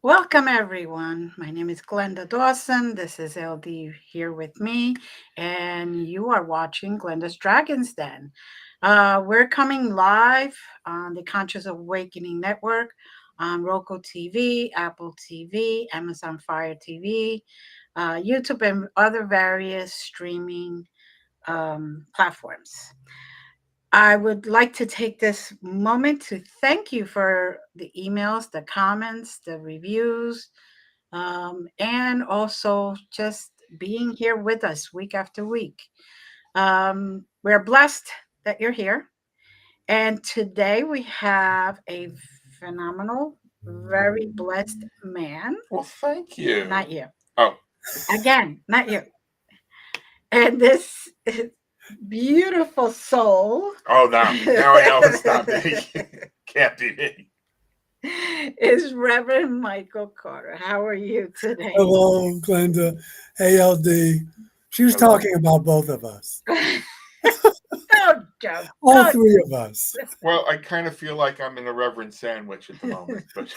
Welcome, everyone. My name is Glenda Dawson. This is LD here with me, and you are watching Glenda's Dragons Den. We're coming live on the Conscious Awakening Network on Roku TV, Apple TV, Amazon Fire TV, YouTube, and other various streaming platforms. I would like to take this moment to thank you for the emails, the comments, the reviews, and also just being here with us week after week. We're blessed that you're here. And today we have a phenomenal, very blessed man. Well, thank you. Not you. Oh. Again, not you. And this beautiful soul. Oh, now I know it's not me. Can't be me. Is Reverend Michael Carter. How are you today? Hello, Glenda. Hey, LD. She was talking about both of us. Don't joke. All three of us. Well, I kind of feel like I'm in a Reverend sandwich at the moment, but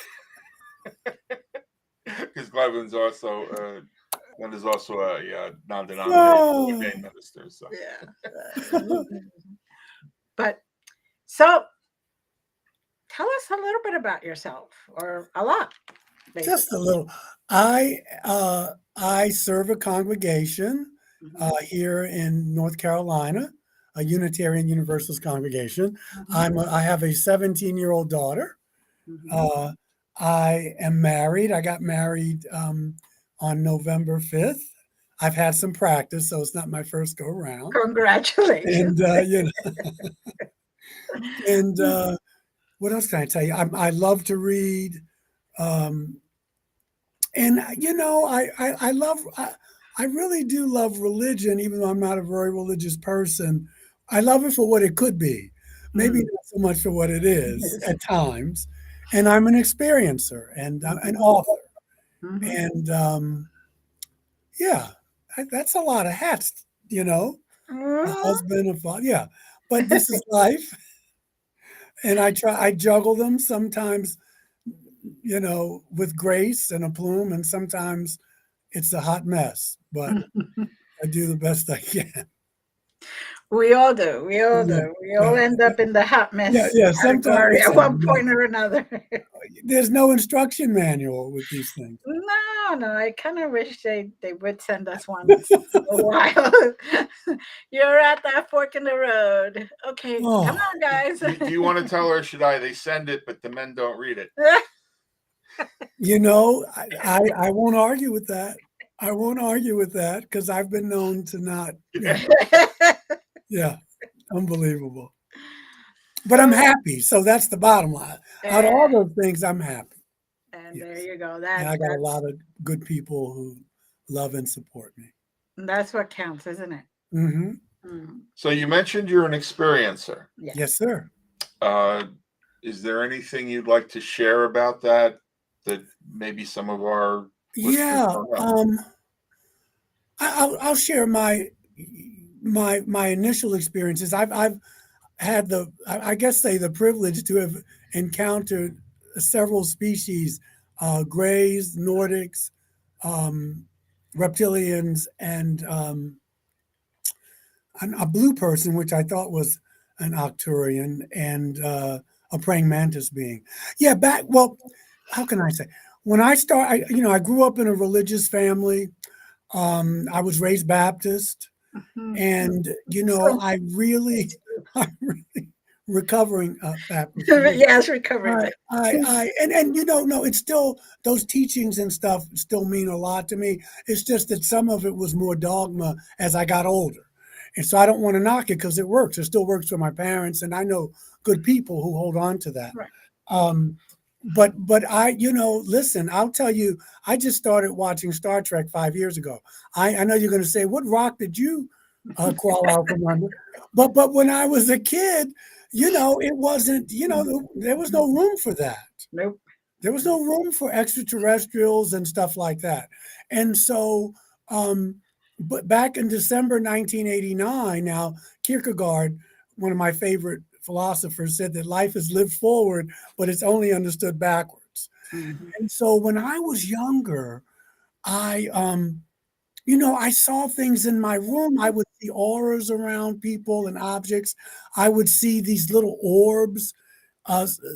because Glenda's also a non-denominational ordained minister. So. Yeah. But so tell us a little bit about yourself, or a lot. Basically. Just a little. I serve a congregation here in North Carolina, a Unitarian Universalist congregation. I have a 17-year-old daughter. I am married. I got married on November 5th. I've had some practice, so it's not my first go around. Congratulations. And and what else can I tell you? I love to read, and I really do love religion, even though I'm not a very religious person. I love it for what it could be, maybe not so much for what it is at times. And I'm an experiencer and an author, and that's a lot of hats, a husband, a father, yeah. But this is life. And I juggle them sometimes, with grace and aplomb, and sometimes it's a hot mess, but I do the best I can. We all do. We all end up in the hot mess. Yeah. Sometimes at one point or another. There's no instruction manual with these things. No. I kind of wish they would send us one in a while. You're at that fork in the road. Okay, come on, guys. Do you want to tell her? Should I? They send it, but the men don't read it. I won't argue with that. I won't argue with that because I've been known to not. Yeah, unbelievable. But I'm happy, so that's the bottom line. Out of all those things, I'm happy. And there you go. And I got a lot of good people who love and support me. That's what counts, isn't it? So you mentioned you're an experiencer. Yes, sir. Is there anything you'd like to share about that maybe some of our I'll share my initial experiences. I've had the privilege to have encountered several species, Greys, Nordics, Reptilians, and a blue person, which I thought was an Arcturian, and a praying mantis being. How can I say? When I I grew up in a religious family. I was raised Baptist. And I'm really recovering Baptist. Yes, recovering. It's still, those teachings and stuff still mean a lot to me. It's just that some of it was more dogma as I got older, and so I don't want to knock it because it works. It still works for my parents, and I know good people who hold on to that. Right. But I, listen, I'll tell you, I just started watching Star Trek 5 years ago. I know you're going to say, what rock did you crawl out from under? But when I was a kid, it wasn't, there was no room for that. Nope. There was no room for extraterrestrials and stuff like that. And so, but back in December 1989, now Kierkegaard, one of my favorite philosophers, said that life is lived forward, but it's only understood backwards. Mhm. And so when I was younger, I I saw things in my room. I would see auras around people and objects. I would see these little orbs.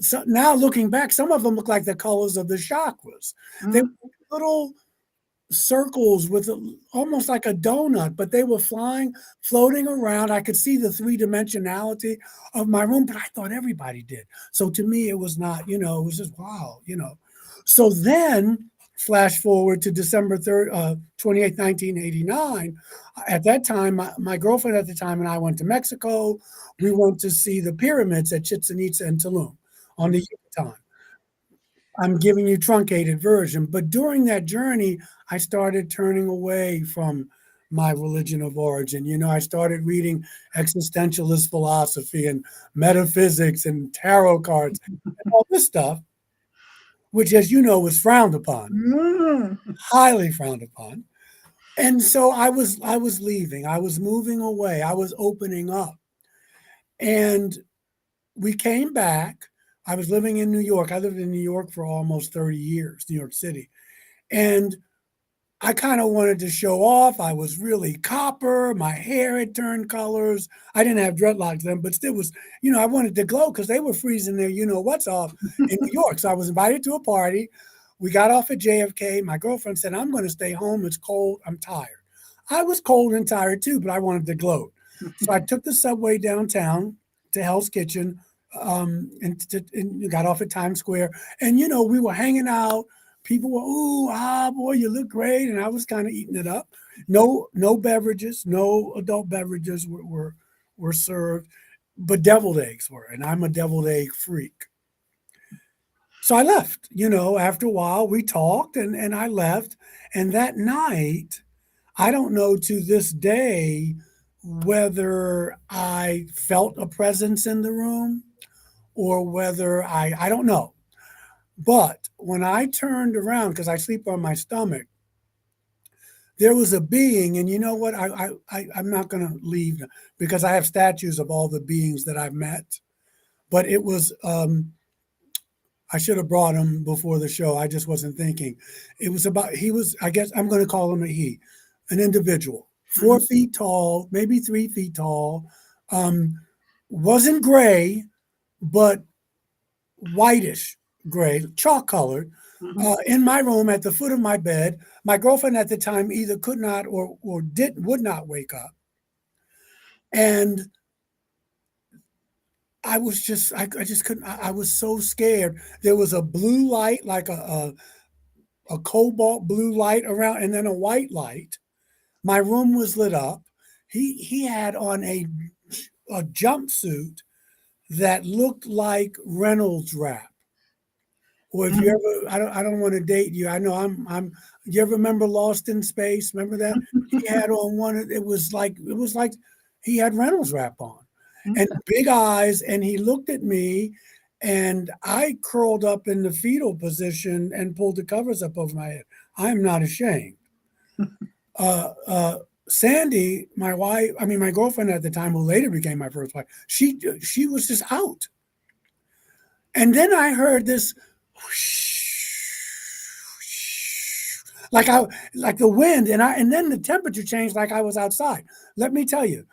So now looking back, some of them look like the colors of the chakras. They Mhm. were little circles with almost like a donut, but they were flying, floating around. I could see the three dimensionality of my room, but I thought everybody did. So to me, it was not, it was just wow. So then, flash forward to December 3rd, 28th, 1989. At that time, my girlfriend at the time and I went to Mexico. We went to see the pyramids at Chichen Itza and Tulum on the Yucatan. I'm giving you truncated version. But during that journey, I started turning away from my religion of origin. I started reading existentialist philosophy and metaphysics and tarot cards and all this stuff, which, as you know, was frowned upon, Mhm. highly frowned upon. And so I was leaving. I was moving away. I was opening up. And we came back. I was living in New York. I lived in New York for almost 30 years, New York City. And I kind of wanted to show off. I was really copper. My hair had turned colors. I didn't have dreadlocks then, but still was, I wanted to glow because they were freezing their, what's off in New York. So I was invited to a party. We got off at JFK. My girlfriend said, I'm going to stay home. It's cold. I'm tired. I was cold and tired too, but I wanted to glow. So I took the subway downtown to Hell's Kitchen, and got off at Times Square. And, we were hanging out. People were, ooh, boy, you look great. And I was kind of eating it up. No beverages, no adult beverages were served, but deviled eggs were. And I'm a deviled egg freak. So I left, after a while we talked and I left. And that night, I don't know to this day whether I felt a presence in the room or whether I don't know. But when I turned around, because I sleep on my stomach, there was a being, and you know what? I'm not going to leave because I have statues of all the beings that I've met. But it was, I should have brought him before the show. I just wasn't thinking. It was about, he was, I guess I'm going to call him a he, an individual, 4 feet tall, maybe 3 feet tall, um, wasn't gray, but whitish gray, chalk colored, Mhm. in my room at the foot of my bed. My girlfriend at the time either could not or would not wake up, and I just couldn't. I was so scared. There was a blue light, like a cobalt blue light around, and then a white light. My room was lit up. He had on a jumpsuit that looked like Reynolds wrap. Or if you Mhm. ever, I don't want to date you. I know you ever remember Lost in Space? Remember that? He had on one, it was like he had Reynolds wrap on and Okay. big eyes. And he looked at me and I curled up in the fetal position and pulled the covers up over my head. I'm not ashamed. Sandy, my wife, I mean, my girlfriend at the time, who later became my first wife, she was just out. And then I heard this like I like the wind, and then the temperature changed like I was outside. Let me tell you,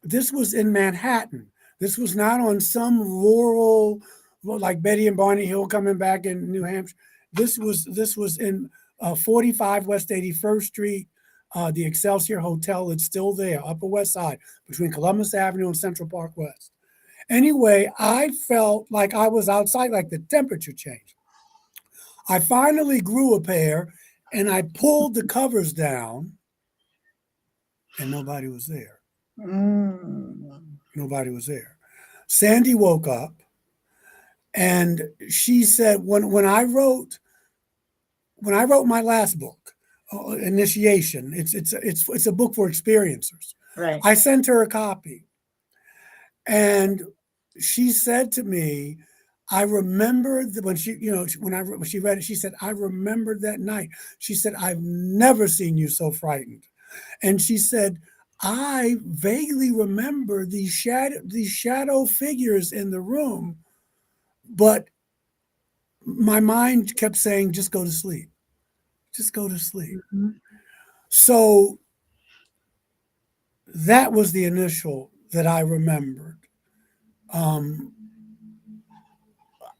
this was in Manhattan. This was not on some rural, well, like Betty and Barney Hill coming back in New Hampshire. This was in 45 West 81st Street, the Excelsior Hotel. It's still there, Upper West Side, between Columbus Avenue and Central Park West. Anyway, I felt like I was outside, like the temperature changed. I finally grew a pair and I pulled the covers down and nobody was there. Mm. Nobody was there. Sandy woke up and she said, when I wrote my last book, Initiation, it's a book for experiencers. Right. I sent her a copy and she said to me, I remember when when she read it, she said, I remember that night. She said, I've never seen you so frightened. And she said, I vaguely remember these shadow figures in the room, but my mind kept saying, just go to sleep. Just go to sleep. Mhm. So that was the initial that I remembered. Um,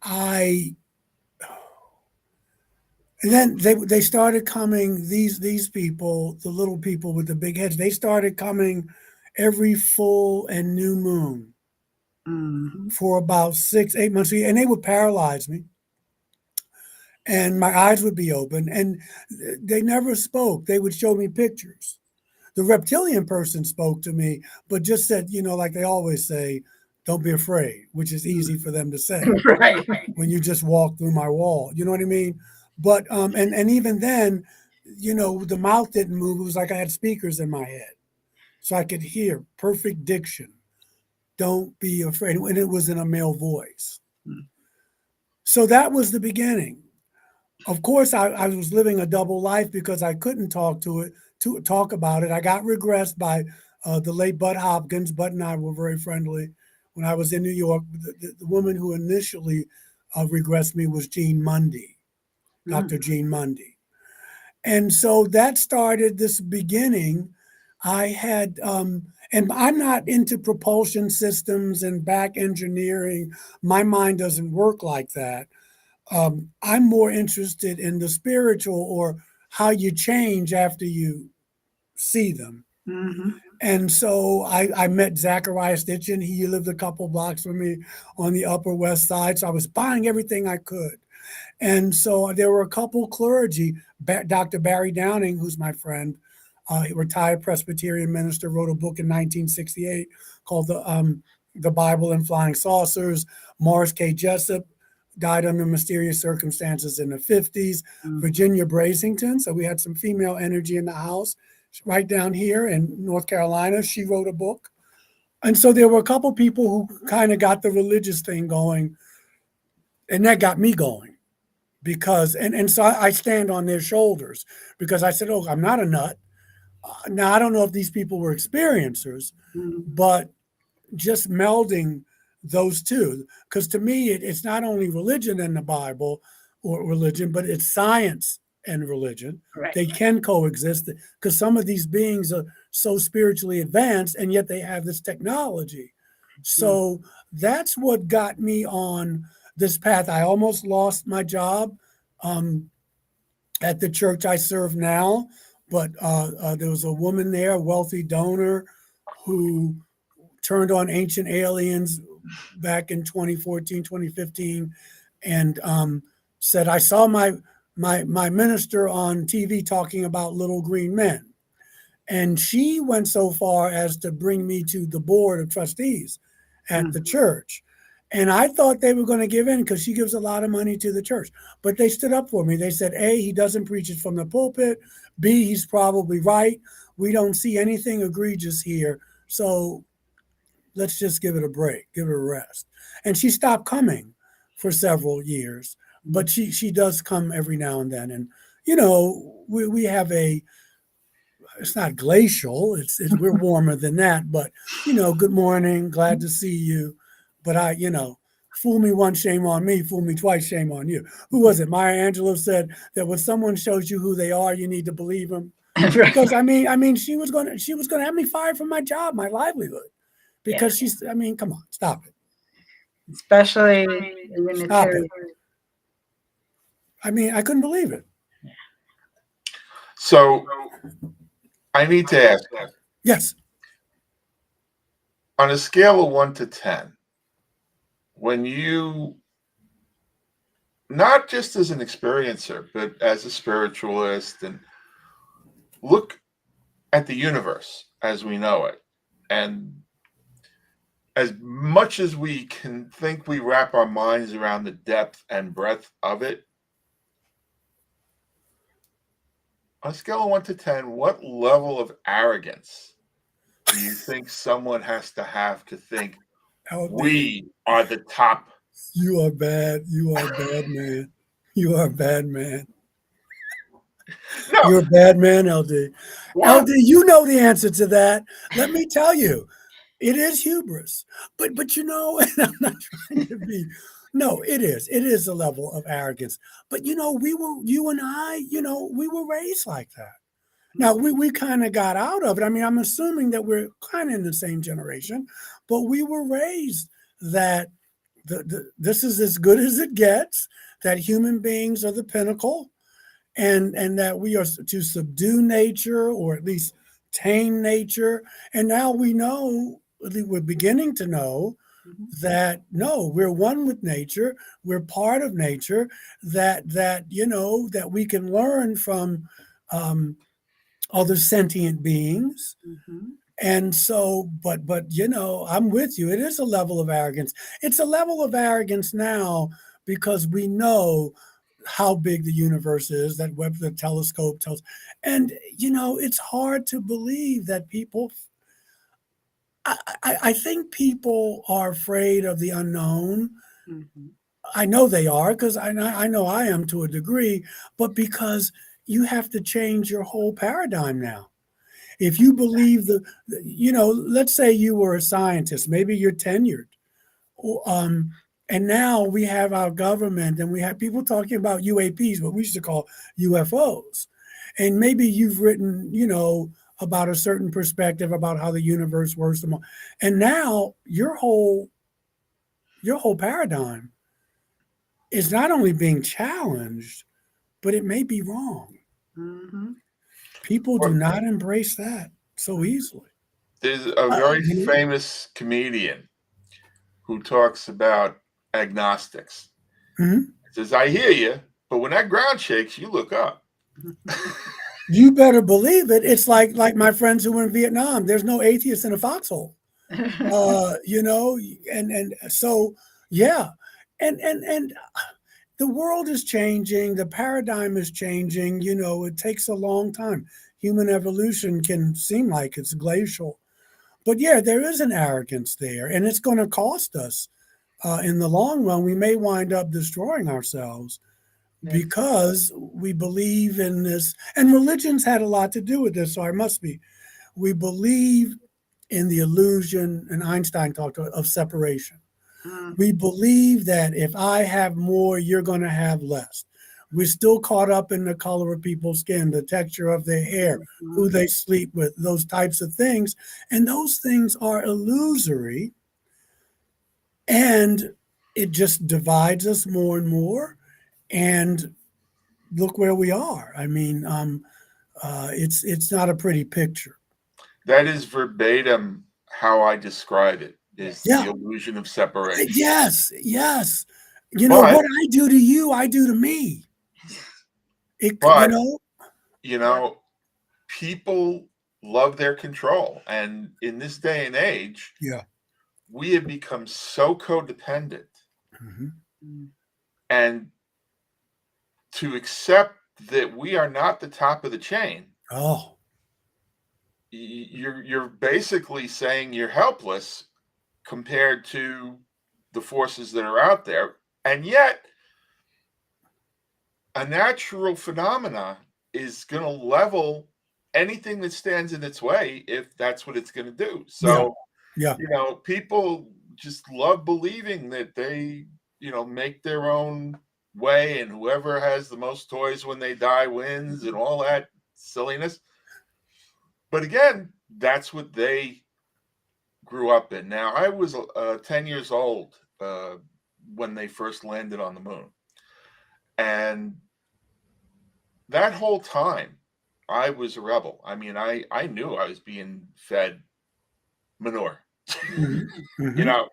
I and then they started coming. These people, the little people with the big heads, they started coming every full and new moon Mhm. for about 6, 8 months, and they would paralyze me, and my eyes would be open, and they never spoke. They would show me pictures. The reptilian person spoke to me, but just said, like they always say, don't be afraid, which is easy for them to say Right. when you just walk through my wall. You know what I mean? But and even then, the mouth didn't move. It was like I had speakers in my head, so I could hear perfect diction. Don't be afraid, and it was in a male voice. So that was the beginning. Of course, I was living a double life because I couldn't talk about it. I got regressed by the late Bud Hopkins. Bud and I were very friendly when I was in New York. The woman who initially regressed me was Jean Mundy, Mm. Dr. Jean Mundy. And so that started this beginning. I had, and I'm not into propulsion systems and back engineering. My mind doesn't work like that. I'm more interested in the spiritual or how you change after you see them. Mhm. And so I met Zachariah Stitchin. He lived a couple blocks from me on the Upper West Side. So I was buying everything I could. And so there were a couple clergy. Dr. Barry Downing, who's my friend, retired Presbyterian minister, wrote a book in 1968 called the Bible and Flying Saucers. Morris K. Jessup died under mysterious circumstances in the 50s. Mm. Virginia Brasington, so we had some female energy in the house. Right down here in North Carolina, she wrote a book. And so there were a couple people who kind of got the religious thing going, and that got me going because and so I stand on their shoulders because I said, "Oh, I'm not a nut." Now I don't know if these people were experiencers, Mhm. but just melding those two, because to me it's not only religion and the Bible or religion, but it's science and religion. Right. They can coexist because some of these beings are so spiritually advanced and yet they have this technology. Mm. So that's what got me on this path. I almost lost my job um, at the church I serve now, but there was a woman there, a wealthy donor, who turned on ancient aliens back in 2014, 2015, and said, I saw my minister on TV talking about little green men. And she went so far as to bring me to the board of trustees at the Mm. church. And I thought they were going to give in because she gives a lot of money to the church. But they stood up for me. They said, A, he doesn't preach it from the pulpit. B, he's probably right. We don't see anything egregious here. So let's just give it a break, give it a rest. And she stopped coming for several years, but she does come every now and then. And we have it's not glacial. It's we're warmer than that, but good morning, glad to see you. But fool me once, shame on me. Fool me twice, shame on you. Who was it? Maya Angelou said that when someone shows you who they are, you need to believe them. Because I mean, she was gonna have me fired from my job, my livelihood, Yeah. because come on, stop it, Especially in the stop it. territory. I mean, I couldn't believe it. So I need to ask, Yes. on a scale of 1 to 10, when you, not just as an experiencer, but as a spiritualist, and look at the universe as we know it, and as much as we can think we wrap our minds around the depth and breadth of it, on a scale of 1 to 10, what level of arrogance do you think someone has to think LD, we are the top? you are bad. You are a bad man. You are a bad man. No, You're a bad man, LD. Yeah. LD, you know the answer to that. Let me tell you, it is hubris. But and I'm not trying to be No, it is. It is a level of arrogance. But you and I, we were raised like that. Now we kind of got out of it. I mean, I'm assuming that we're kind of in the same generation, but we were raised that this is as good as it gets, that human beings are the pinnacle, and that we are to subdue nature, or at least tame nature. And now we know, at least we're beginning to know, Mhm. that no, we're one with nature, we're part of nature, that we can learn from um, other sentient beings. Mhm. And so, but I'm with you. It is a level of arrogance. It's a level of arrogance now because we know how big the universe is, that Webb the telescope tells. And it's hard to believe that people. I think people are afraid of the unknown. Mhm. I know they are, because I know I am to a degree, but because you have to change your whole paradigm now. If you believe let's say you were a scientist, maybe you're tenured, um, and now we have our government and we have people talking about UAPs, what we used to call UFOs. And maybe you've written, about a certain perspective about how the universe works. And now your whole paradigm is not only being challenged, but it may be wrong. Mhm. People do Well, not embrace that so easily. there's a Uh, very you know? famous comedian who talks about agnostics. Mhm. He says, "I hear you, but when that ground shakes, you look up." You better believe it. It's like my friends who were in Vietnam. There's no atheist in a foxhole. You know, and so yeah, and the world is changing. The paradigm is changing. It takes a long time. Human evolution can seem like it's glacial, but yeah, there is an arrogance there, and it's going to cost us. In the long run, we may wind up destroying ourselves Yes. because we believe in this, and religion's had a lot to do with this, so I must be. We believe in the illusion, and Einstein talked of separation. We Mhm. believe that if I have more, you're going to have less. We're still caught up in the color of people's skin, the texture of their hair, who Mhm. they sleep with, those types of things. And those things are illusory, and it just divides us more and more. And look where we are. I mean, it's not a pretty picture. That is verbatim how I describe it, is Yes. the Yeah. illusion of separation. Yes. Yes. But What I do to you, I do to me. It. but you know, people love their control, and in this day and age, Yeah. we have become so codependent, Hmm. Mhm. and to accept that we are not the top of the chain, Oh. you're basically saying you're helpless compared to the forces that are out there. And yet a natural phenomena is going to level anything that stands in its way if that's what it's going to do. Yeah. So, Yeah. people just love believing that they, make their own way, and whoever has the most toys when they die wins and all that silliness. But again, that's what they grew up in. Now, I was 10 years old when they first landed on the moon. And that whole time, I was a rebel. I mean, I knew I was being fed manure, Hmm. you Hmm. know.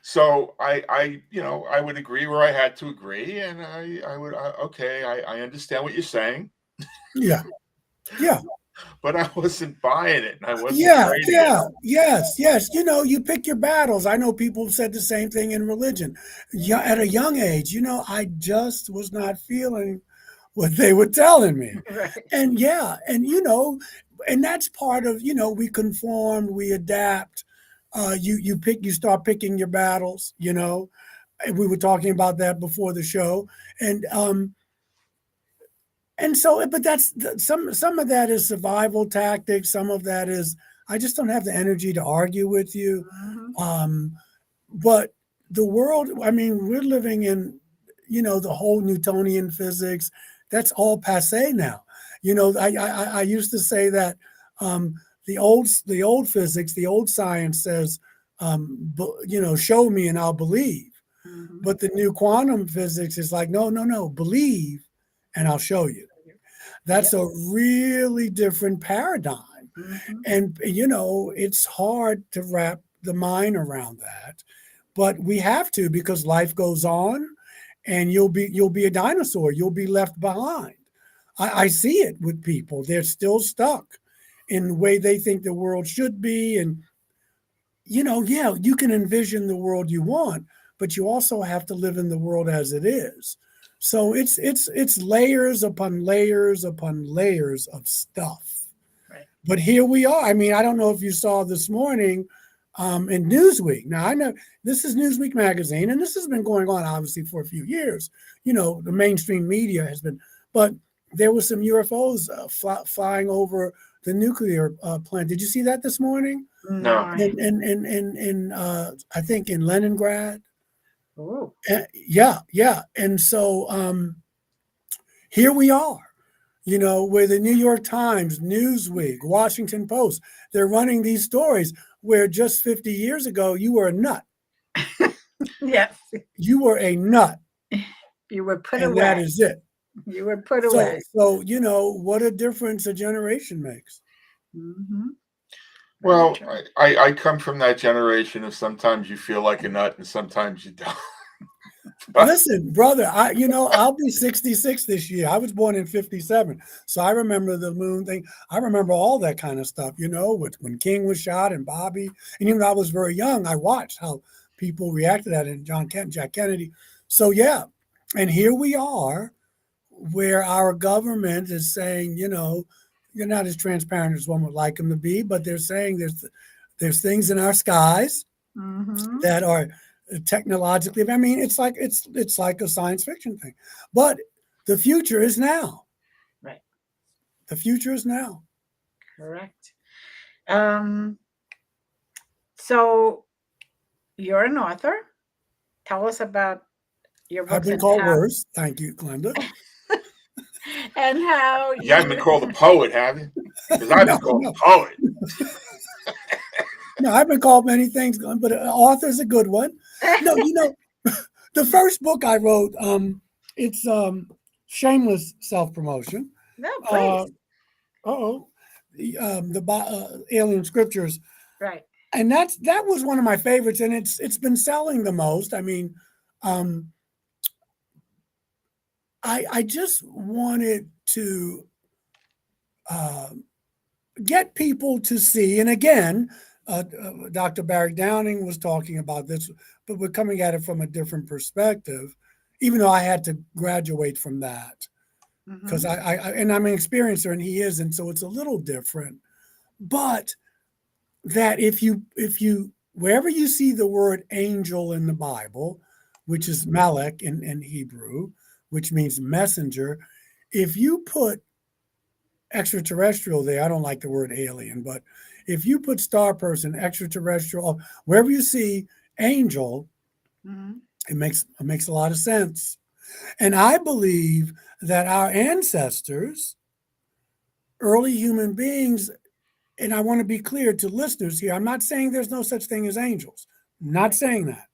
So I would agree where I had to agree, and I would okay, I understand what you're saying, Yeah. Yeah. but I wasn't buying it, and I wasn't Yeah. trading it. Yeah. Yes. Yes. You pick your battles. I know people have said the same thing in religion. Yeah, at a young age, I just was not feeling what they were telling me. Right. And yeah, and that's part of, we conform, we adapt. You start picking your battles. And we were talking about that before the show, and so, but that's some of that is survival tactics. Some of that is I just don't have the energy to argue with you. Mhm. Um, but the world, I mean, we're living in, the whole Newtonian physics. That's all passe now. I used to say that the old physics, the old science says, show me and I'll believe. Mhm. But the new quantum physics is like, no, no, no, believe and I'll show you. Yep. That's a really different paradigm. Mhm. And, it's hard to wrap the mind around that. But we have to, because life goes on and you'll be a dinosaur. You'll be left behind. I see it with people. They're still stuck in the way they think the world should be. And yeah, you can envision the world you want, but you also have to live in the world as it is. So it's layers upon layers upon layers of stuff. Right. But here we are. I mean, I don't know if you saw this morning in Newsweek. Now I know this is Newsweek magazine, and this has been going on obviously for a few years. The mainstream media has been, but there was some UFOs flying over the nuclear plant. Did you see that this morning? No, No. I In I think in Leningrad. Oh. Yeah, yeah. And so here we are, where the New York Times, Newsweek, Washington Post, they're running these stories where just 50 years ago you were a nut. Yes. You were a nut, You were put and that away. is it. You were put So away. so what a difference a generation makes. Mm-hmm. Very Well, true. I come from that generation of sometimes you feel like a nut and sometimes you don't. But Listen, brother, I'll be 66 this year. I was born in 57. So I remember the moon thing. I remember all that kind of stuff, when King was shot and Bobby. And even though I was very young, I watched how people reacted to that, and Jack Kennedy. So yeah. And here we are where our government is saying, you're not as transparent as one would like them to be, but they're saying there's things in our skies Mm-hmm. that are technologically. I mean, it's like a science fiction thing, but the future is now. Right. The future is now. Correct. Um, so you're an author. Tell us about your I've books been and called how worse. Thank you, Glenda. and how you haven't been you called a poet, have you? Because I've No, been called no, a poet. no. I've been called many things, but author is a good one. No, the first book I wrote, it's shameless self promotion. no, Uh, please. oh, the alien scriptures, Right. and that was one of my favorites, and it's been selling the most. I mean, um, I just wanted to uh, get people to see, and again, Dr. Barry Downing was talking about this, but we're coming at it from a different perspective. Even though I had to graduate from that, because Mm-hmm. and I'm an experiencer and he isn't, so it's a little different. But that if you wherever you see the word angel in the Bible, which is Mm-hmm. Malek in Hebrew, which means messenger, if you put extraterrestrial there, I don't like the word alien, but if you put star person, extraterrestrial, wherever you see angel, Mm-hmm. it makes a lot of sense. And I believe that our ancestors, early human beings, and I want to be clear to listeners here, I'm not saying there's no such thing as angels. I'm not Right. saying that.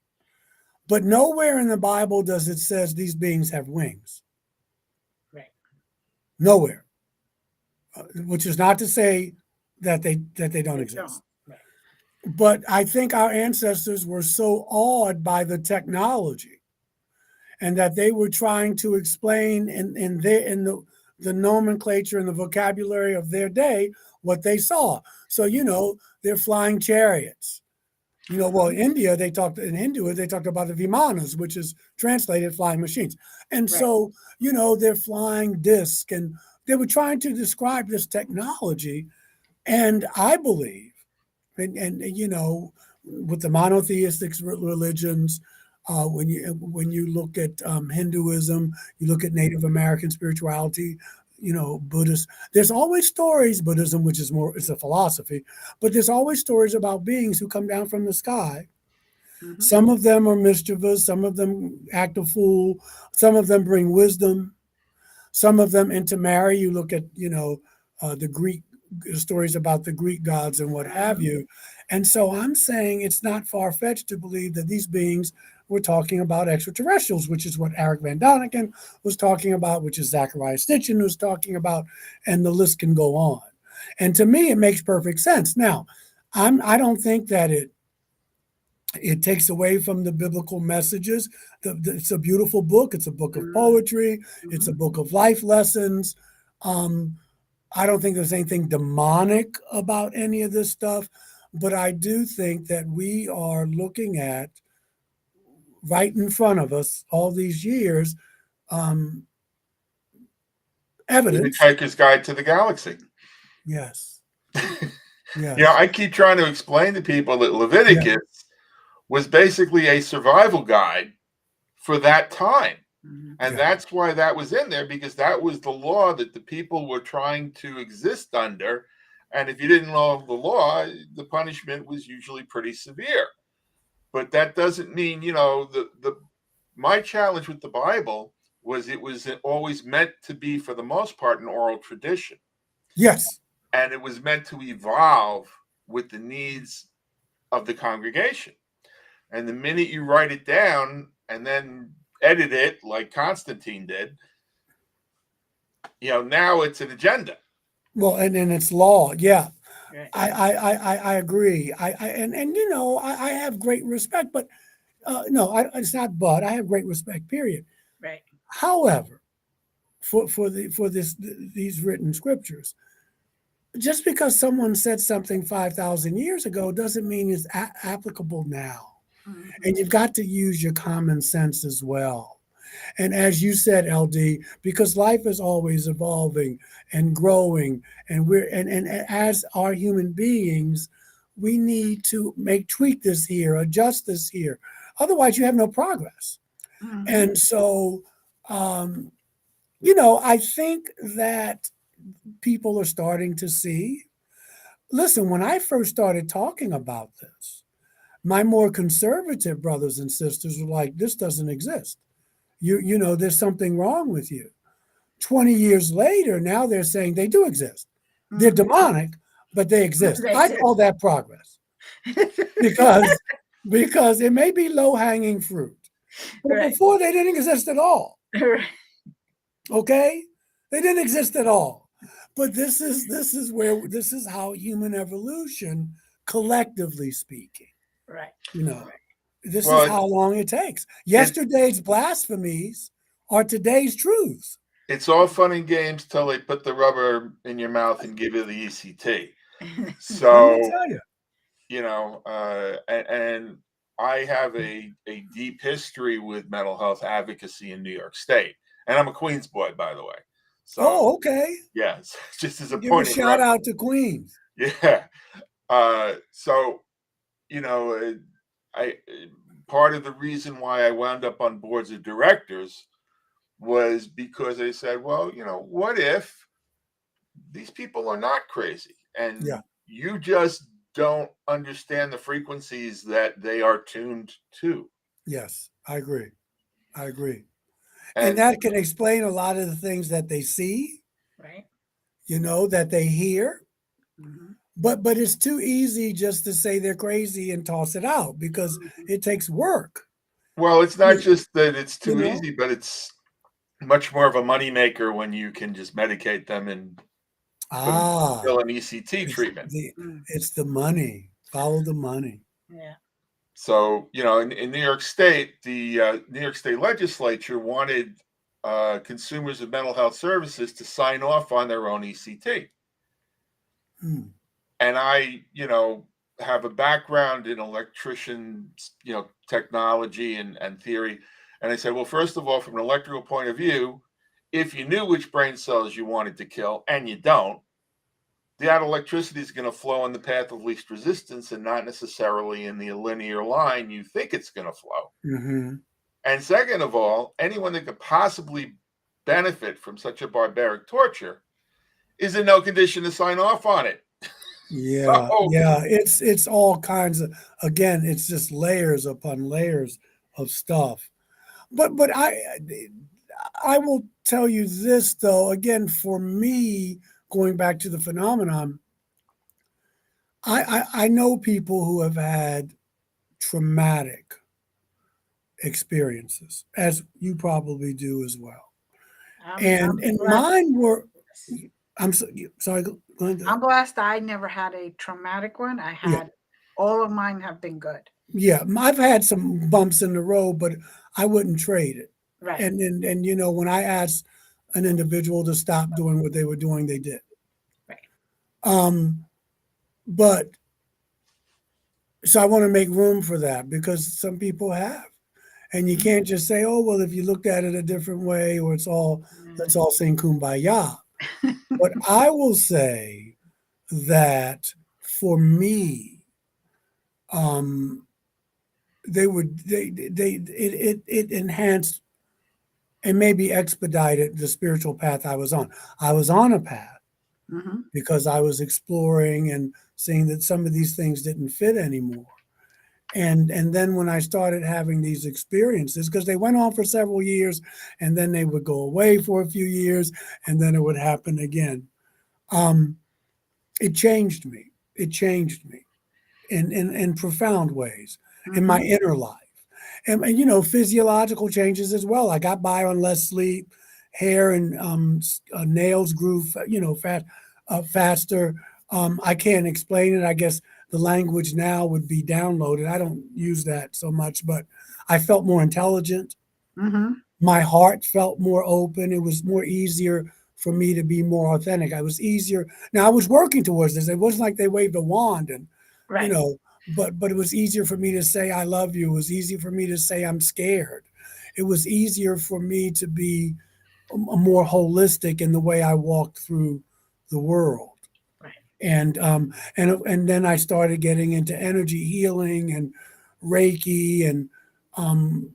But nowhere in the Bible does it says these beings have wings. Right. Nowhere. Which is not to say that they don't They don't. exist. Right. But I think our ancestors were so awed by the technology and that they were trying to explain in the nomenclature and the vocabulary of their day what they saw. So they're flying chariots. Well, Mm-hmm. in India they talked in Hindu they talked about the vimanas, which is translated flying machines. And Right. so they're flying disc, and they were trying to describe this technology. And I believe, and with the monotheistic religions, when you look at Hinduism, you look at Native American spirituality, Buddhist. There's always stories. Buddhism, which is more, it's a philosophy, but there's always stories about beings who come down from the sky Mhm. Some of them are mischievous, some of them act a fool, some of them bring wisdom, some of them intermarry. You look at, the Greek stories about the Greek gods and what have Mhm. you. And so I'm saying it's not far fetched to believe that these beings were talking about extraterrestrials, which is what Eric Van Doniken was talking about, which is Zachariah Stitchin was talking about, and the list can go on. And to me, it makes perfect sense. Now, I don't think that it takes away from the biblical messages. It's a beautiful book. It's a book of Mhm. poetry. It's a Mhm. book of life lessons. Um, I don't think there's anything demonic about any of this stuff, but I do think that we are looking at right in front of us all these years um, The evidence. Hitchhiker's Guide to the Galaxy. Yes, You know, yes, I keep trying to explain to people that yeah, Leviticus was basically a survival guide for that time. Mhm. And yeah. that's why that was in there, because that was the law that the people were trying to exist under. And if you didn't know the law, the punishment was usually pretty severe. But that doesn't mean, the my challenge with the Bible was it was always meant to be, for the most part, an oral tradition. Yes. And it was meant to evolve with the needs of the congregation. And the minute you write it down and then edit it like Constantine did, now it's an agenda. Well, and it's law. Yeah, Right. I agree. And I have great respect, but no, it's not. But I have great respect. Period. Right. However, for these written scriptures, just because someone said something 5,000 years ago doesn't mean it's applicable now. Mhm. And you've got to use your common sense as well. And as you said, LD, because life is always evolving and growing, and and as our human beings, we need to tweak this here, adjust this here. Otherwise, you have no progress. Mhm. And so, um, I think that people are starting to see. Listen, when I first started talking about this, my more conservative brothers and sisters were like, "This doesn't exist. There's something wrong with you." 20 years later, now they're saying they do exist. They're Mhm. demonic, but they exist. They I exist. call that progress because it may be low hanging fruit, but Right. before they didn't exist at all. Right. Okay, they didn't exist at all. But this is how human evolution, collectively speaking, Right. you know, this is Well, how long it takes. it's Yesterday's blasphemies are today's truths. it's all fun and games till they put the rubber in your mouth and give you the ECT. Let me So, tell you. and I have a deep history with mental health advocacy in New York State, and I'm a Queens boy, by the way. So, Oh, okay. yes, just as a Give a point of shout reference. out to Queens. Yeah. So, you know, I part of the reason why I wound up on boards of directors was because they said, well, what if these people are not crazy Yeah. and you just don't understand the frequencies that they are tuned to? Yes, I agree. I agree. And And that can explain a lot of the things that they see, Right. that they hear. Mhm. But it's too easy just to say they're crazy and toss it out because Mhm. it takes work. well, it's not You, just that it's you too know? easy, but it's much more of a moneymaker when you can just medicate them and put them Ah, still an ECT it's treatment. the Mm. it's the money. Follow the money. Yeah. So, in New York State, the New York State legislature wanted consumers of mental health services to sign off on their own ECT. Hmm. And I, have a background in electrician, technology and theory. And I said, well, first of all, from an electrical point of view, if you knew which brain cells you wanted to kill, and you don't, that electricity is going to flow in the path of least resistance and not necessarily in the linear line you think it's going to flow. Mm-hmm. And second of all, anyone that could possibly benefit from such a barbaric torture is in no condition to sign off on it. Yeah, Oh, yeah. It's all kinds of, again, it's just layers upon layers of stuff. But I will tell you this though, again, for me, going back to the phenomenon, I know people who have had traumatic experiences, as you probably do as well. And I'm blessed. mine were, sorry, Glenda. I'm blessed. I never had a traumatic one. I Yeah, had all of mine have been good. yeah. I've had some bumps in the road, but I wouldn't trade it. Right. And when I asked an individual to stop doing what they were doing, they did. Right. Um, but so I want to make room for that because some people have. And you can't just say, oh, well, if you looked at it a different way, or let's all sing kumbaya. But I will say that for me, um, it enhanced and maybe expedited the spiritual path I was on. I was on a path Mm-hmm. because I was exploring and seeing that some of these things didn't fit anymore. And then when I started having these experiences, because they went on for several years, and then they would go away for a few years, and then it would happen again. Um, it changed me. It changed me in profound ways in my Mm-hmm. inner life. And physiological changes as well. I got by on less sleep, hair and nails grew, faster. I can't explain it. I guess the language now would be downloaded. I don't use that so much, but I felt more intelligent. Mm-hmm. My heart felt more open. It was more easier for me to be more authentic. I was easier. Now I was working towards this. It wasn't like they waved a wand and you Right. know, but it was easier for me to say I love you. It was easier for me to say I'm scared. It was easier for me to be more holistic in the way I walked through the world. Right. And then I started getting into energy healing and Reiki and um,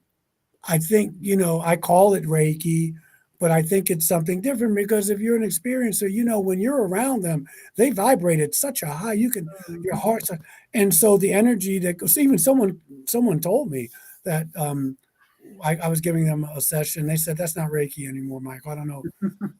I think, I call it Reiki, but I think it's something different because if you're an experiencer, when you're around them, they vibrate at such a high, your Mm-hmm. heart's, and so the energy that goes, even someone told me that, I was giving them a session. They said, that's not Reiki anymore, Mike. I don't know.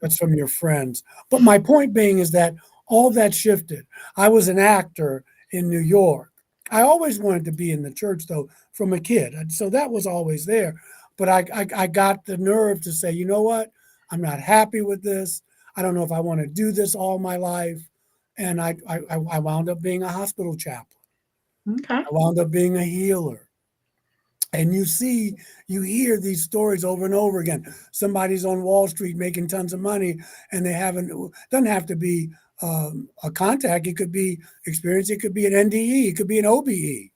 That's from your friends. But my point being is that all that shifted. I was an actor in New York. I always wanted to be in the church, though, from a kid. And so that was always there. But I got the nerve to say, you know what? I'm not happy with this. I don't know if I want to do this all my life. And I wound up being a hospital chaplain. Okay. I wound up being a healer. And you hear these stories over and over again. Somebody's on Wall Street making tons of money, and they haven't. Doesn't have to be a contact. It could be experience. It could be an NDE. It could be an OBE. It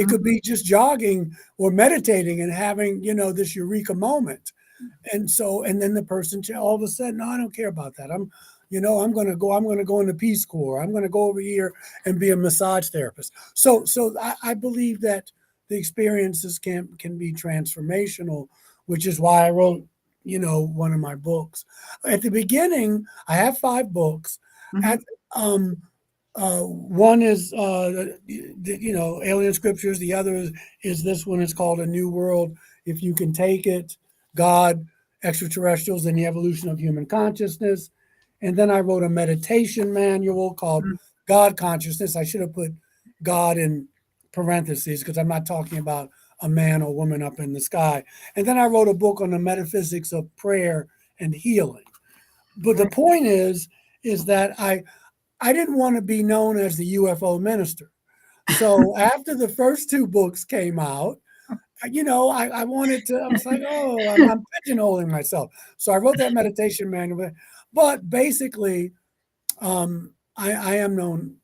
could Mm-hmm. be just jogging or meditating and having this eureka moment. And then the person all of a sudden, no, I don't care about that. I'm going to go into Peace Corps. I'm going to go over here and be a massage therapist. So I believe that the experiences can be transformational, which is why I wrote, one of my books. At the beginning, I have 5 books. Mm-hmm. At One is Alien Scriptures. The other is this one. It's called A New World. If You Can Take It, God, Extraterrestrials, and the Evolution of Human Consciousness. And then I wrote a meditation manual called God Consciousness. I should have put God in parentheses because I'm not talking about a man or woman up in the sky. And then I wrote a book on the metaphysics of prayer and healing. But the point is that I didn't want to be known as the UFO minister. So after the first 2 books came out, I wanted to, I was like, oh, I'm pigeonholing myself. So I wrote that meditation manual. But basically, I am known.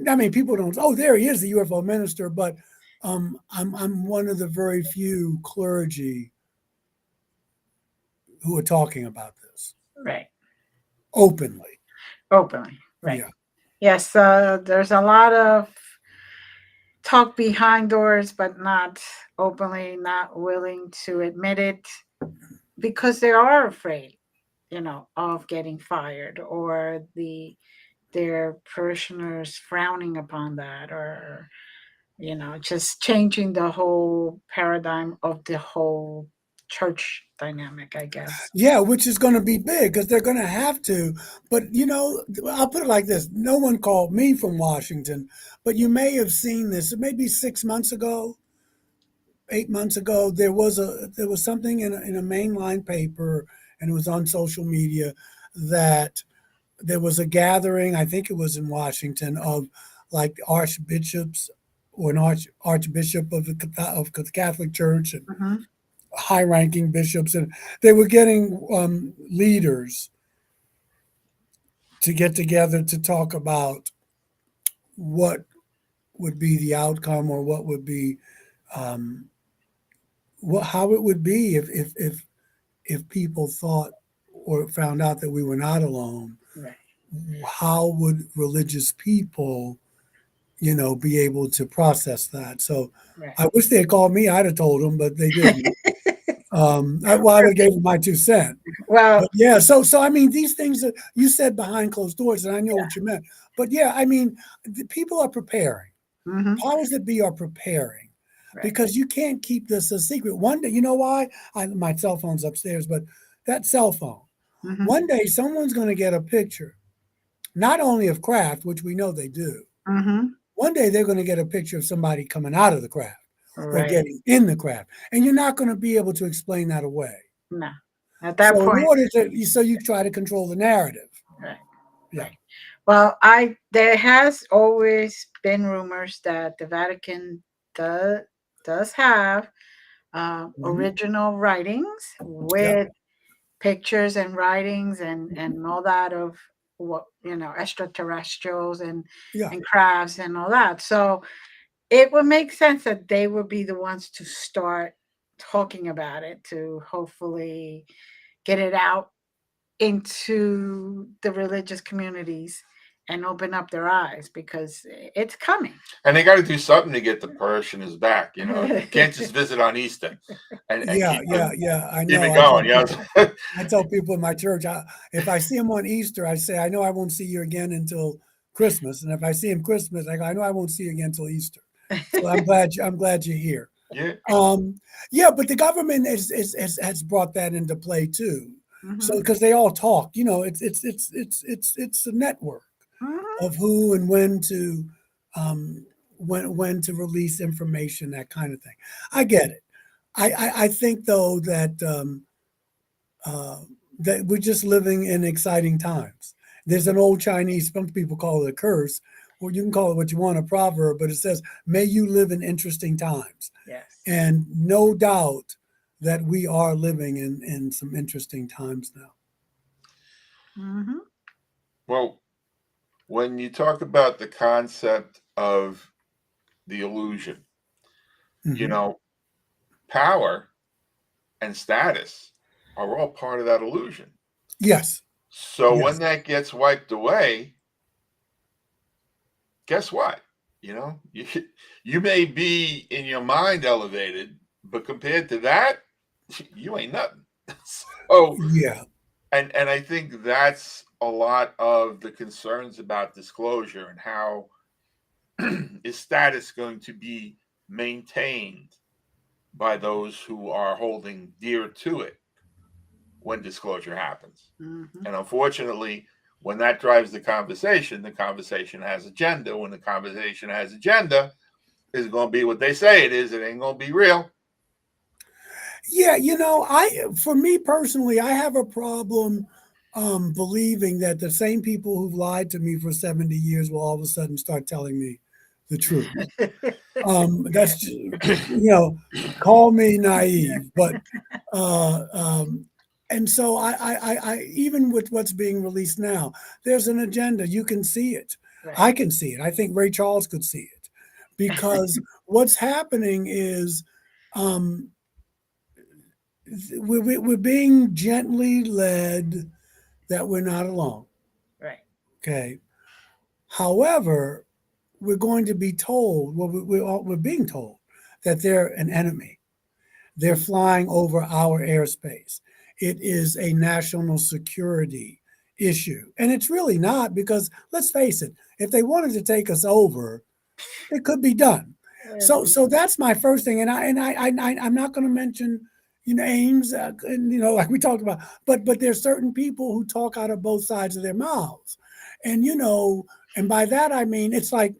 I mean, people don't, oh, there he is, the UFO minister. But I'm one of the very few clergy who are talking about this Right. openly. Openly. Right. Yeah. Yes. There's a lot of talk behind doors, but not openly, not willing to admit it because they are afraid, of getting fired or the their parishioners frowning upon that, or just changing the whole paradigm of the whole church dynamic, I guess. Yeah, which is going to be big because they're going to have to. But, I'll put it like this. No one called me from Washington, but you may have seen this. Maybe 6 months ago, 8 months ago, there was something in a mainline paper, and it was on social media, that there was a gathering. I think it was in Washington, of like archbishops, or an archbishop of the Catholic Church, and Hmm. high-ranking bishops, and they were getting leaders to get together to talk about what would be the outcome, or what would be, um, how it would be if people thought or found out that we were not alone. Right. How would religious people, be able to process that? So Right. I wish they had called me. I'd have told them, but they didn't. Well, I would have gave them my 2 cents. Well, But yeah, so I mean, these things that you said behind closed doors, and I know what you meant. But yeah, I mean, the people are preparing. hmm, Powers that be are preparing, right. because you can't keep this a secret. One day, you know why? My cell phone's upstairs, but that cell phone. Hmm. One day, someone's going to get a picture, not only of craft, which we know they do. Hmm. One day, they're going to get a picture of somebody coming out of the craft or Right. getting in the craft, and you're not going to be able to explain that away. No. At that So in point, order to, so you try to control the narrative. right. Yeah. Right. Well, I there has always been rumors that the Vatican does have Mhm. original writings Yeah. with pictures and writings and all that of what extraterrestrials Yeah. and crafts and all that. So it would make sense that they would be the ones to start talking about it, to hopefully get it out into the religious communities and open up their eyes, because it's coming. And they got to do something to get the parishioners back. You can't just visit on Easter and Yeah. keep Yeah. Yeah. I keep know. it going. You know. I tell people in my church, if I see them on Easter, I say, I know I won't see you again until Christmas. And if I see him Christmas, I go, I know I won't see you again until Easter. So I'm glad you're here. Yeah. Um, yeah, but the government has brought that into play too. So Hmm. because they all talk, it's a network Hmm. of who and um, when to release information, that kind of thing. I get it. I think though uh, that we're just living in exciting times. There's an old Chinese, some people call it a curse, or you can call it what you want, a proverb, but it says, "May you live in interesting times." Yes. And no doubt that we are living in some interesting times now. Hmm. Well, when you talk about the concept of the illusion, you Hmm. know, power and status are all part of that illusion. Yes, So when yes, that gets wiped away, guess what? You you may be in your mind elevated, but compared to that, you ain't nothing. So, yeah, and I think that's a lot of the concerns about disclosure, and how is status going to be maintained by those who are holding dear to it when disclosure happens. Hmm. And unfortunately, when that drives the conversation has agenda. When the conversation has agenda, it's going to be what they say it is. It ain't going to be real. yeah. For me personally, I have a problem believing that the same people who've lied to me for 70 years will all of a sudden start telling me the truth. That's call me naive, but uh, um, and so even with what's being released now, there's an agenda. You can see it. Right. I can see it. I think Ray Charles could see it, because what's happening is um, we're being gently led that we're not alone. Right. Okay. However, we're going to be told, well, we're being told that they're an enemy. They're flying over our airspace. It is a national security issue. And it's really not, because let's face it, if they wanted to take us over, it could be done. So that's my first thing. I'm not going to mention names, and like we talked about, but there's certain people who talk out of both sides of their mouths, and and by that I mean, it's like,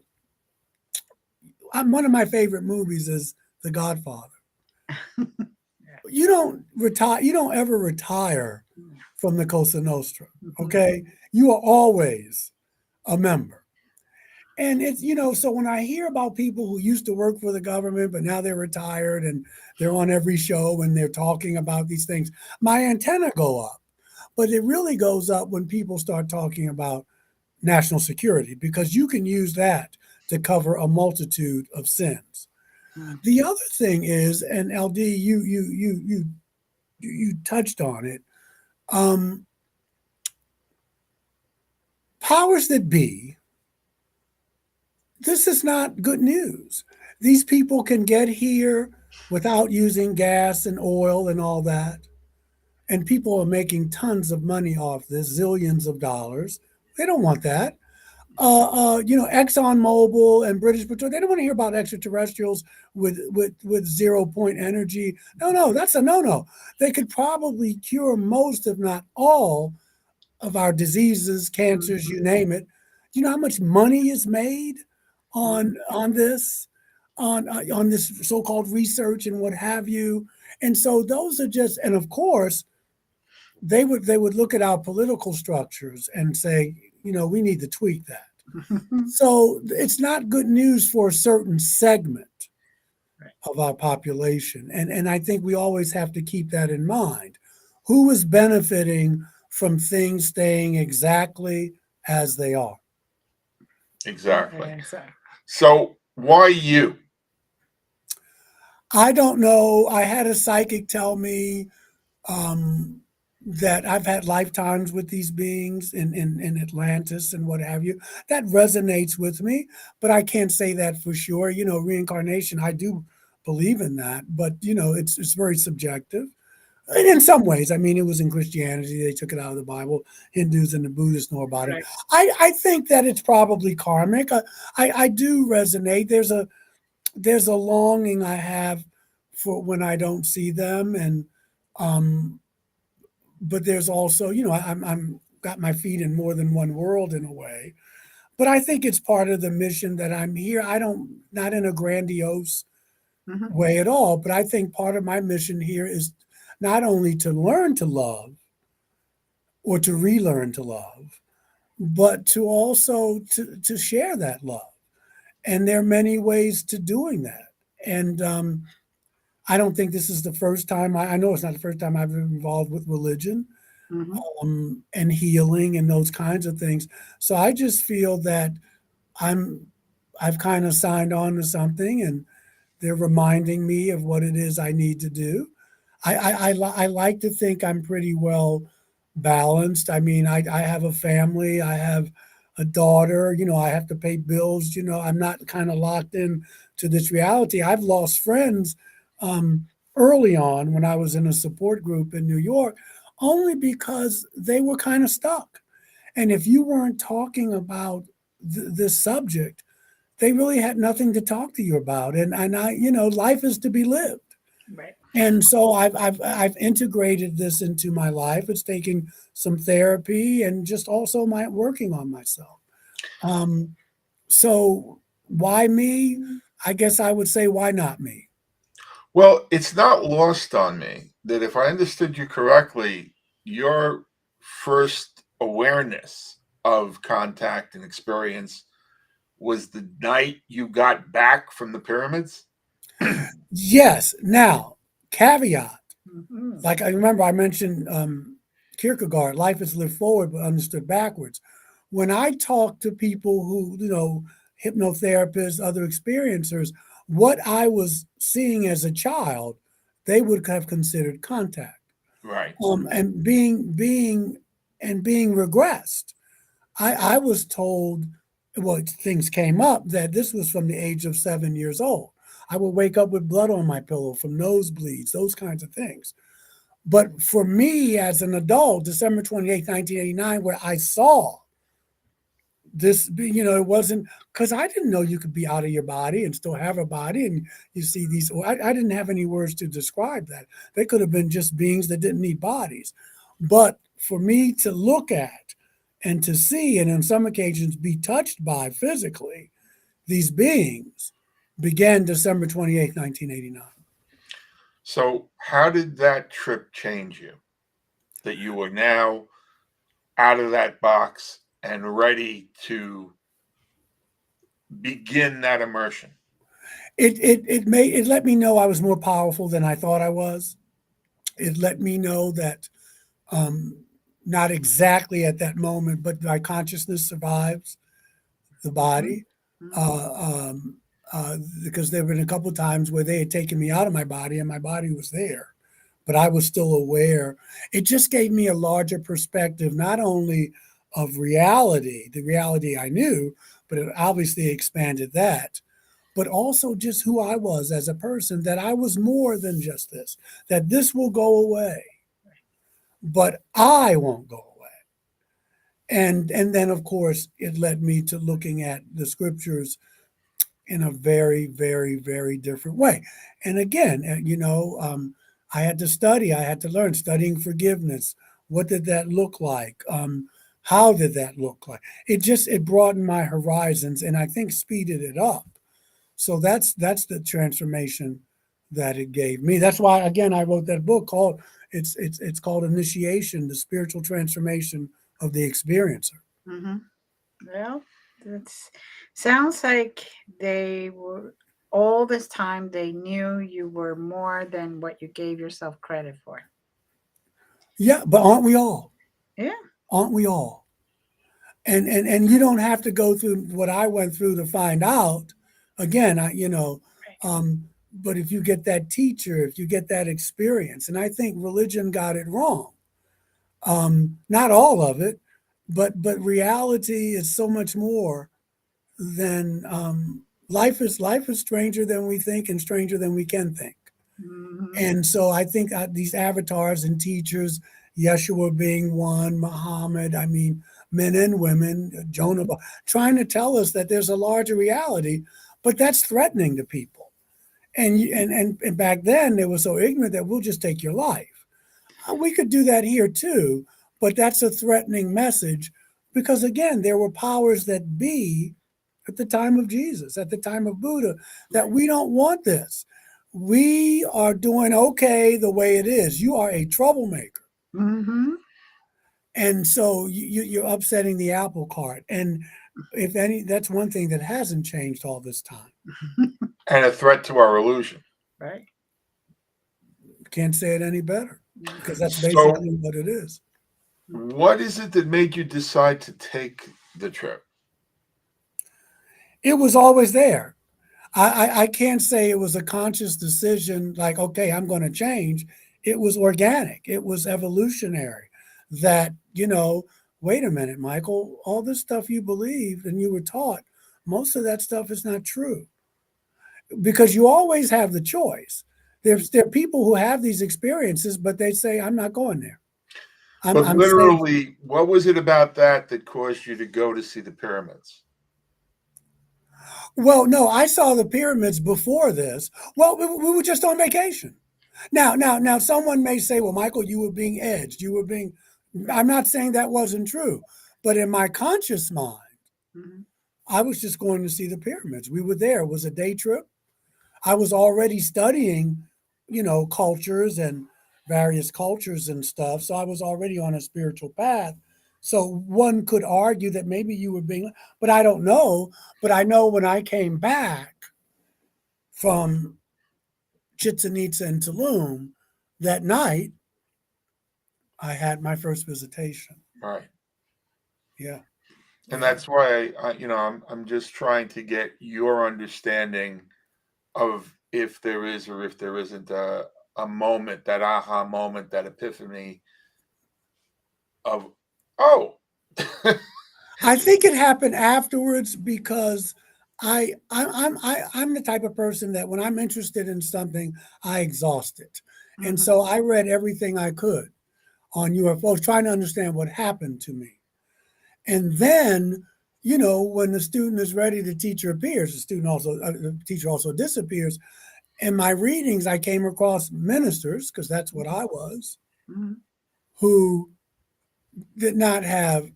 one of my favorite movies is The Godfather. You don't retire. You don't ever retire from the Cosa Nostra. Okay, you are always a member. And it's, so when I hear about people who used to work for the government, but now they're retired and they're on every show and they're talking about these things, my antenna go up. But it really goes up when people start talking about national security, because you can use that to cover a multitude of sins. The other thing is, and LD, you touched on it. Powers that be, this is not good news. These people can get here without using gas and oil and all that. And people are making tons of money off this, zillions of dollars. They don't want that. Exxon Mobil and British Petroleum, they don't want to hear about extraterrestrials with 0 point energy. No, that's a no. They could probably cure most, if not all, of our diseases, cancers, you name it. Do you know how much money is made on this, on this so-called research and what have you? And so those are just, and of course, they would look at our political structures and say, we need to tweak that. So it's not good news for a certain segment of our population. And I think we always have to keep that in mind. Who is benefiting from things staying exactly as they are? Exactly. So why you? I don't know. I had a psychic tell me that I've had lifetimes with these beings in Atlantis and what have you. That resonates with me, but I can't say that for sure. Reincarnation, I do believe in that, but it's very subjective. And in some ways, I mean, it was in Christianity. They took it out of the Bible. Hindus and the Buddhists know about it. I think that it's probably karmic. I do resonate. There's a longing I have for when I don't see them, and but there's also, I'm got my feet in more than one world in a way. But I think it's part of the mission that I'm here. I don't, not in a grandiose way at all, but I think part of my mission here is not only to learn to love or to relearn to love, but to also to share that love. And there are many ways to doing that. And I don't think this is the first time. I know it's not the first time I've been involved with religion and healing and those kinds of things. So I just feel that I've kind of signed on to something, and they're reminding me of what it is I need to do. I like to think I'm pretty well balanced. I mean, I have a family. I have a daughter. I have to pay bills. I'm not kind of locked in to this reality. I've lost friends early on when I was in a support group in New York, only because they were kind of stuck. And if you weren't talking about this subject, they really had nothing to talk to you about. And life is to be lived. Right. And so I've integrated this into my life. It's taking some therapy and just also my working on myself. So why me? I guess I would say, why not me? Well, it's not lost on me that if I understood you correctly, your first awareness of contact and experience was the night you got back from the pyramids. Yes. Now, caveat. Like I remember I mentioned Kierkegaard, life is lived forward but understood backwards. When I talk to people who, hypnotherapists, other experiencers, what I was seeing as a child, they would have considered contact. Right. And being regressed. I was told, well, things came up that this was from the age of 7 years old. I would wake up with blood on my pillow from nosebleeds, those kinds of things. But for me as an adult, December 28th, 1989, where I saw this, it wasn't because I didn't know you could be out of your body and still have a body. And you see these, I didn't have any words to describe that. They could have been just beings that didn't need bodies. But for me to look at and to see, and on some occasions be touched by physically, these beings began December 28th, 1989. So, how did that trip change you? That you are now out of that box and ready to begin that immersion? It let me know I was more powerful than I thought I was. It let me know that um, not exactly at that moment, but my consciousness survives the Mhm. body. Mhm. Uh, um, because there have been a couple of times where they had taken me out of my body and my body was there, but I was still aware. It just gave me a larger perspective, not only of reality, the reality I knew, but it obviously expanded that, but also just who I was as a person, that I was more than just this, that this will go away, but I won't go away. And then of course it led me to looking at the scriptures in a very, very, very different way. And again, I had to study, I had to learn, studying forgiveness. What did that look like? How did that look like? It broadened my horizons and I think speeded it up. So that's the transformation that it gave me. That's why again I wrote that book called it's called Initiation, the spiritual transformation of the experiencer. Mhm. Well, that sounds like they were all this time they knew you were more than what you gave yourself credit for. Yeah, but aren't we all? Yeah. Aren't we all? And you don't have to go through what I went through to find out. Again, but if you get that teacher, if you get that experience, and I think religion got it wrong. Not all of it, but reality is so much more than life is stranger than we think and stranger than we can think. Mhm. And so I think these avatars and teachers, Yeshua being one, Muhammad, I mean, men and women, Jonah, trying to tell us that there's a larger reality, but that's threatening to people. And back then they were so ignorant that we'll just take your life. We could do that here too, but that's a threatening message because again, there were powers that be at the time of Jesus, at the time of Buddha, that Right. we don't want this. We are doing okay the way it is. You are a troublemaker. Mhm. And so you're upsetting the apple cart. And if any, that's one thing that hasn't changed all this time. And a threat to our illusion. Right. Can't say it any better because that's So, basically what it is. what is it that made you decide to take the trip? It was always there. I can't say it was a conscious decision like, okay, I'm going to change. It was organic, it was evolutionary. That, wait a minute, Michael, all this stuff you believed and you were taught, most of that stuff is not true because you always have the choice. There are people who have these experiences, but they say, I'm not going there. But I'm safe. literally, what was it about that that caused you to go to see the pyramids? Well, no, I saw the pyramids before this. Well, we were just on vacation. Now, someone may say, well, Michael, you were being edged. You were being, I'm not saying that wasn't true, but in my conscious mind, Mhm. I was just going to see the pyramids. We were there. It was a day trip. I was already studying, cultures and various cultures and stuff. So I was already on a spiritual path. So one could argue that maybe you were being, but I don't know. But I know when I came back from Chichen Itza and Tulum that night, I had my first visitation. Right. Yeah. And Yeah. that's why I'm just trying to get your understanding of if there is or if there isn't a moment, that aha moment, that epiphany of, oh. I think it happened afterwards because I'm the type of person that when I'm interested in something, I exhaust it. And Mhm. so I read everything I could on UFOs, trying to understand what happened to me. And then, when the student is ready, the teacher appears. The teacher also disappears. In my readings, I came across ministers, because that's what I was, Mhm. who did not have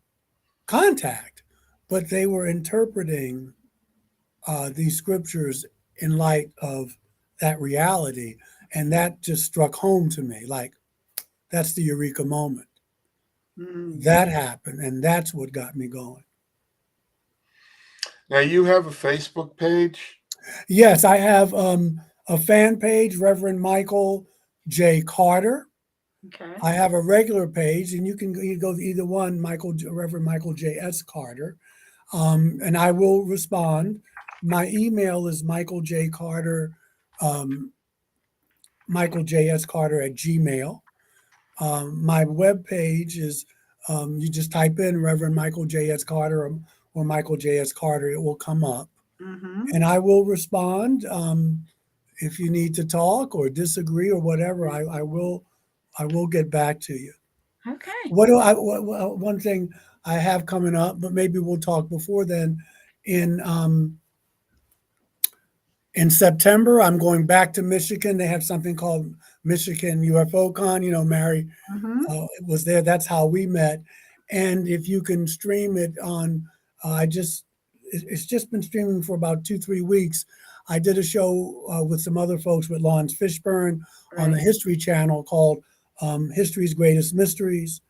contact, but they were interpreting these scriptures in light of that reality. And that just struck home to me. Like, that's the eureka moment. Mhm. That happened, and that's what got me going. Now you have a Facebook page. Yes, I have a fan page, Reverend Michael J. Carter. Okay. I have a regular page, and you go to either one, Reverend Michael J. S. Carter, and I will respond. My email is Michael J. Carter, Michael J. S. Carter at Gmail. My web page is you just type in Reverend Michael J. S. Carter or Michael J. S. Carter, it will come up, Mhm. and I will respond. If you need to talk or disagree or whatever, I will get back to you. Okay. One thing I have coming up, but maybe we'll talk before then. In um, in September, I'm going back to Michigan. They have something called Michigan UFO Con. Mary Mhm. was there. That's how we met. And if you can stream it on, it's just been streaming for about 2-3 weeks. I did a show with some other folks with Lawrence Fishburne on the Right. History Channel called History's Greatest Mysteries.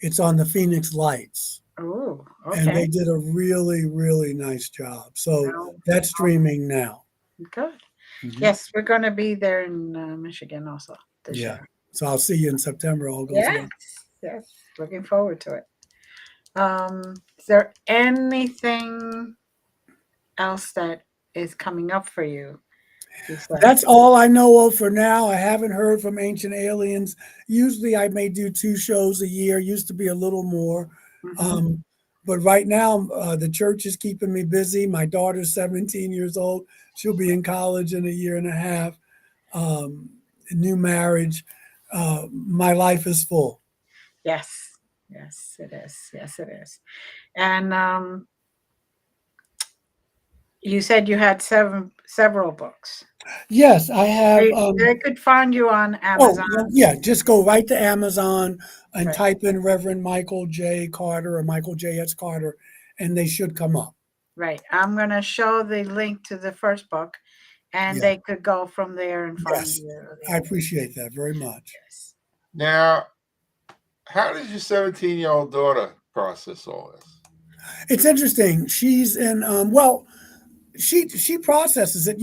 It's on the Phoenix Lights, Oh, and okay. they did a really, really nice job. So Well, that's streaming now. good. Mhm. Yes, we're going to be there in Michigan also this Yeah. year. So I'll see you in September. All goes Yes. well. Yes. Looking forward to it. Is there anything else that is coming up for you besides? That's all I know of for now. I haven't heard from Ancient Aliens. Usually I may do 2 shows a year, used to be a little more. Mhm. Um, but right now, the church is keeping me busy. My daughter's 17 years old. She'll be in college in a year and a half. Um, New marriage. My life is full. Yes. Yes, it is. Yes, it is. And you said you had several books. Yes, I have. They could find you on Oh, Amazon. well, yeah, just go right to Amazon and Right. type in Reverend Michael J. Carter or Michael J. S. Carter, and they should come up. Right. I'm going to show the link to the first book, and Yeah. they could go from there and find Yes. the I other. appreciate that very much. Yes. Now, how does your 17-year-old daughter process all this? It's interesting. She's in well, she processes it.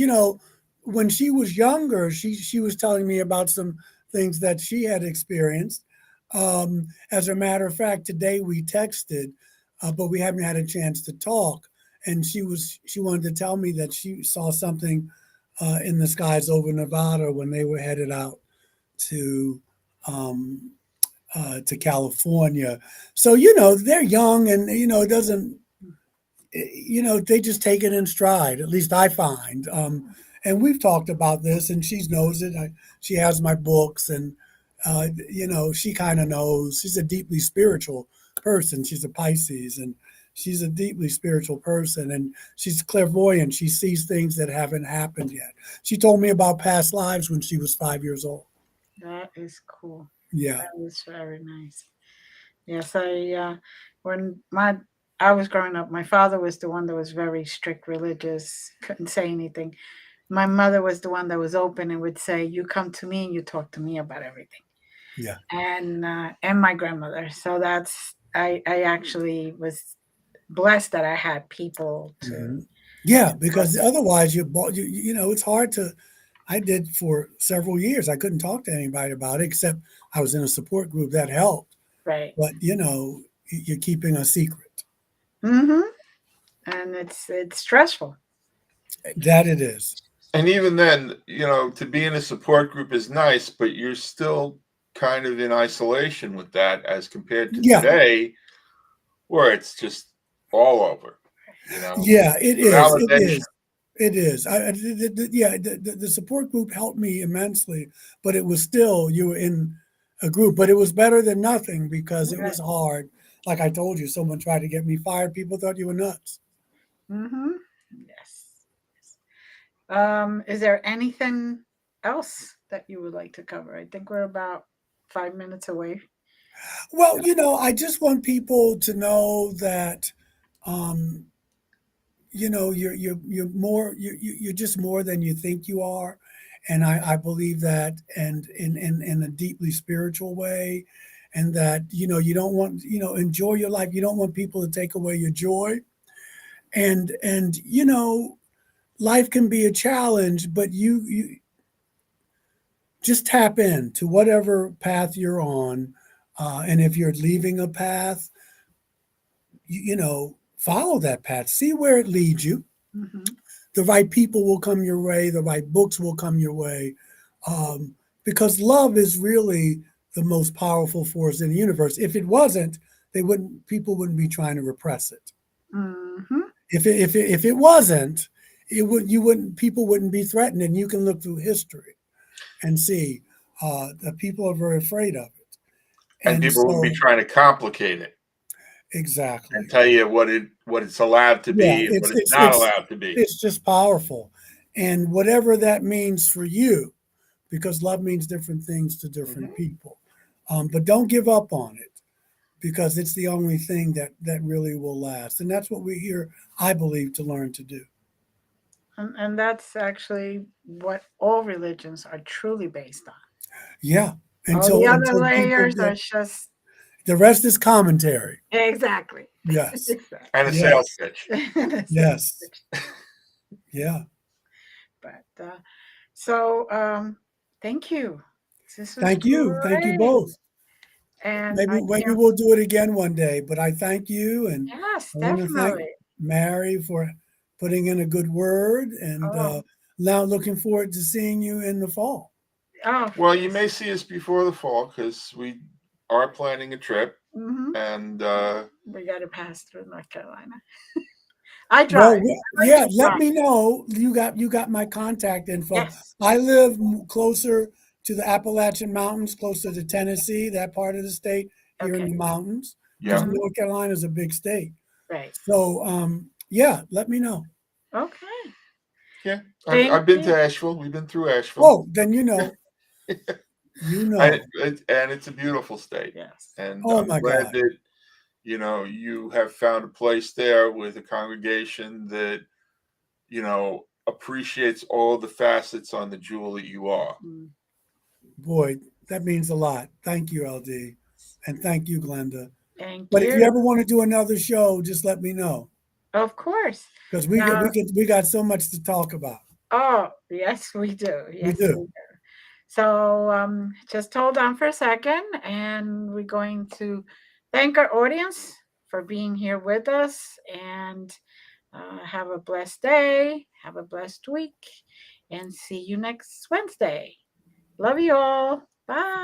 When she was younger, she was telling me about some things that she had experienced. As a matter of fact, today we texted, but we haven't had a chance to talk. And she wanted to tell me that she saw something in the skies over Nevada when they were headed out to um, to California. So they're young, and it doesn't they just take it in stride. At least I find. And we've talked about this, and she knows it. She has my books, and she kind of knows. She's a deeply spiritual person. She's a Pisces, and she's a deeply spiritual person, and she's clairvoyant. She sees things that haven't happened yet. She told me about past lives when she was 5 years old. That is cool. Yeah, That is very nice. Yes, when I was growing up, my father was the one that was very strict religious, couldn't say anything. My mother was the one that was open and would say, "You come to me and you talk to me about everything." yeah. And my grandmother. So I actually was blessed that I had people Hmm. Yeah, to talk because otherwise it's hard to. I did for several years. I couldn't talk to anybody about it except I was in a support group that helped. right. But you're keeping a secret. Mm-hmm. And it's stressful. That it is. And even then, to be in a support group is nice, but you're still kind of in isolation with that as compared to Yeah, today, where it's just all over, yeah. It the is. It validation. is. It is. Yeah, the support group helped me immensely, but it was still you were in a group, but it was better than nothing because it Right. was hard. Like I told you, someone tried to get me fired. People thought you were nuts. Mm-hmm. Yes. Is there anything else that you would like to cover? I think we're about 5 minutes away. Well, I just want people to know that, um, you're more you're just more than you think you are, and I believe that, and in a deeply spiritual way, and that you don't want enjoy your life. You don't want people to take away your joy, and life can be a challenge, but you just tap into whatever path you're on, and if you're leaving a path, follow that path, see where it leads you. Mm-hmm. The right people will come your way, the right books will come your way, um, because love is really the most powerful force in the universe. If it wasn't, they wouldn't people wouldn't be trying to repress it. Mm-hmm. If it wasn't, it would you wouldn't people wouldn't be threatened. And you can look through history and see that people are very afraid of it. And And people would be so, trying to complicate it and exactly, tell you what it's allowed to yeah, be and what it's it's it's not it's allowed to be. it's just powerful, and whatever that means for you, because love means different things to different Hmm. people. But don't give up on it, because it's the only thing that really will last, and that's what we're here, I believe, to learn to do. And that's actually what all religions are truly based on. Yeah, All the other until people layers are get just the rest is commentary. exactly. Yes, And a Exactly. sales yes, pitch. That's it. yes, yeah. But so thank you. This was Thank you great. both. And I Maybe can't we'll do it again one day. But I thank you, and yes, I want to thank definitely. Mary for putting in a good word, and Oh, now looking forward to seeing you in the fall. oh Well, you yes. may see us before the fall because we are planning a trip, Mm-hmm. and We got to pass through North Carolina. I drive. Well, I like to yeah, let drive. me know. You got my contact info. Yes. I live closer to the Appalachian Mountains, closer to Tennessee, that part of the state, here in Okay. the mountains, because yeah, Mm-hmm. North Carolina is a big state. Right. So, yeah, let me know. Okay. yeah. Thank I've been you. to Asheville. We've been through Asheville. Oh, then you I, know. and it's a beautiful state, Yes. and Oh I'm my glad God. that you have found a place there with a congregation that appreciates all the facets on the jewel that you are. Mm. Boy, that means a lot. Thank you, LD. And thank you, Glenda. Thank But if you you. ever want to do another show, just let me know. Of course. Because Now, we got so much to talk about. oh, yes, we do. We Yes, we do. do. So just hold on for a second, and we're going to thank our audience for being here with us. And have a blessed day, have a blessed week, and see you next Wednesday. Love you all. Bye.